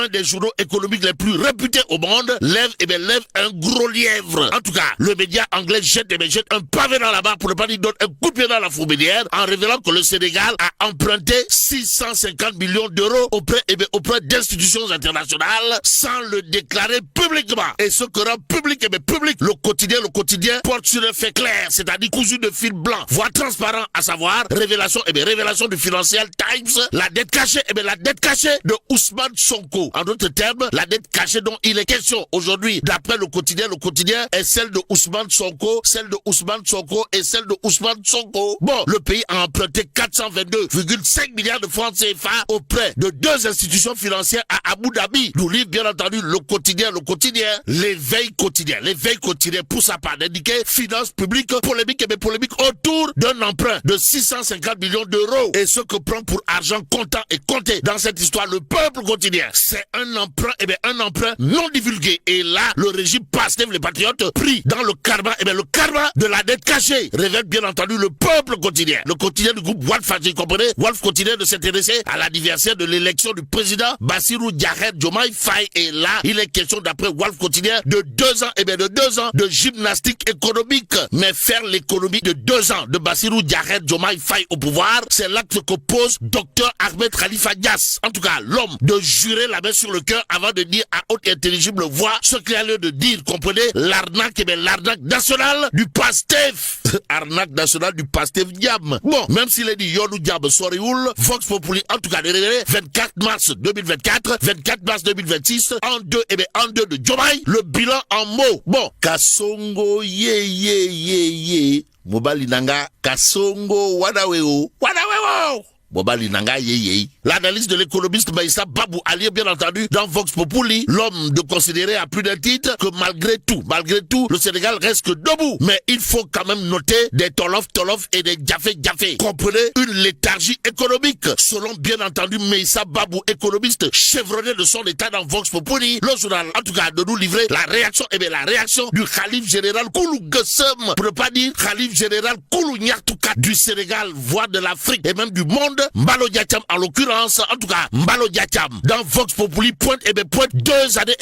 un des journaux économiques les plus réputés au monde, lève un gros lièvre. En tout cas, le média anglais jette un pavé dans la barre, pour ne pas dire donne un coup de pied dans la fourmilière, en révélant que le Sénégal a emprunté 650 millions d'euros auprès d'institutions internationales sans le déclarer publiquement. Et ce que rend public, le quotidien porte sur un fait clair, c'est-à-dire cousu de fil blanc, voire transparent, à savoir révélation du Financial Times, la dette cachée, de Ousmane Sonko. En d'autres termes, la dette cachée dont il est question aujourd'hui, d'après le quotidien est celle de Ousmane Sonko, et celle de Ousmane Sonko. Bon, le pays a emprunté 422,5 milliards de francs CFA auprès de deux institutions financières à Abu Dhabi. Nous livre bien entendu le quotidien, l'éveil quotidien pour sa part d'indiquer finances publiques, polémique autour d'un emprunt de 650 millions d'euros. Et ce que prend pour argent comptant et compté dans cette histoire le peuple quotidien, c'est un emprunt non divulgué. Et là, le régime Pastef, les patriotes, pris dans le karma, de la dette cachée, révèle bien entendu le peuple quotidien. Le quotidien du groupe Walf, vous comprenez? Walf continue de s'intéresser à l'anniversaire de l'élection du président Bassirou Diomaye Faye. Et là, il est question, d'après Walf quotidien, de 2 ans de gymnastique économique. Mais faire l'économie de 2 ans de Bassirou Diomaye Faye au pouvoir, c'est l'acte que pose Dr Ahmed Khalifa Niasse. En tout cas, l'homme de jurer la main sur le cœur avant de dire à haute et intelligible voix ce qu'il a lieu de dire. Comprenez? L'arnaque, l'arnaque nationale du Pastef. Arnaque nationale du Pastef diable. Bon, même s'il est dit Yonou diable Sorioul, Vox Populi, en tout cas, 24 mars 2024, 24 mars 2026, en deux de Diomaye, le bilan en mots. Bon, Kasongo ye. Mobali nanga, Kasongo wadaweo. Bobali nanga ye. L'analyse de l'économiste Maïssa Babou Ali, bien entendu, dans Vox Populi, l'homme de considérer à plus d'un titre que malgré tout, le Sénégal reste que debout. Mais il faut quand même noter des tolof et des jafé. Comprenez? Une léthargie économique. Selon, bien entendu, Maïssa Babou, économiste chevronné de son état dans Vox Populi, le journal, en tout cas, de nous livrer la réaction du Khalif général Koulou Gassem, pour ne pas dire Khalif général Koulou Nyartoukat du Sénégal, voire de l'Afrique et même du monde, Mbalo Diacham en l'occurrence. En tout cas, Mbalo Diacham, dans Vox Populi, pointe 2 années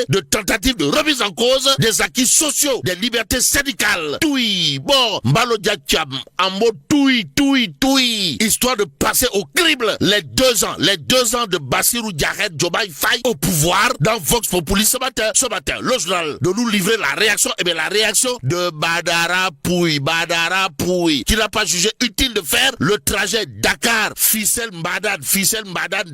de tentatives de remise en cause des acquis sociaux, des libertés syndicales. Bon, Mbalo Diacham, en mode toui, histoire de passer au crible les 2 ans de Bassirou Diomaye Faye au pouvoir. Dans Vox Populi ce matin, le journal de nous livrer la réaction de Badara Pouy, qui n'a pas jugé utile de faire le trajet Dakar, Ficelle Mbadane,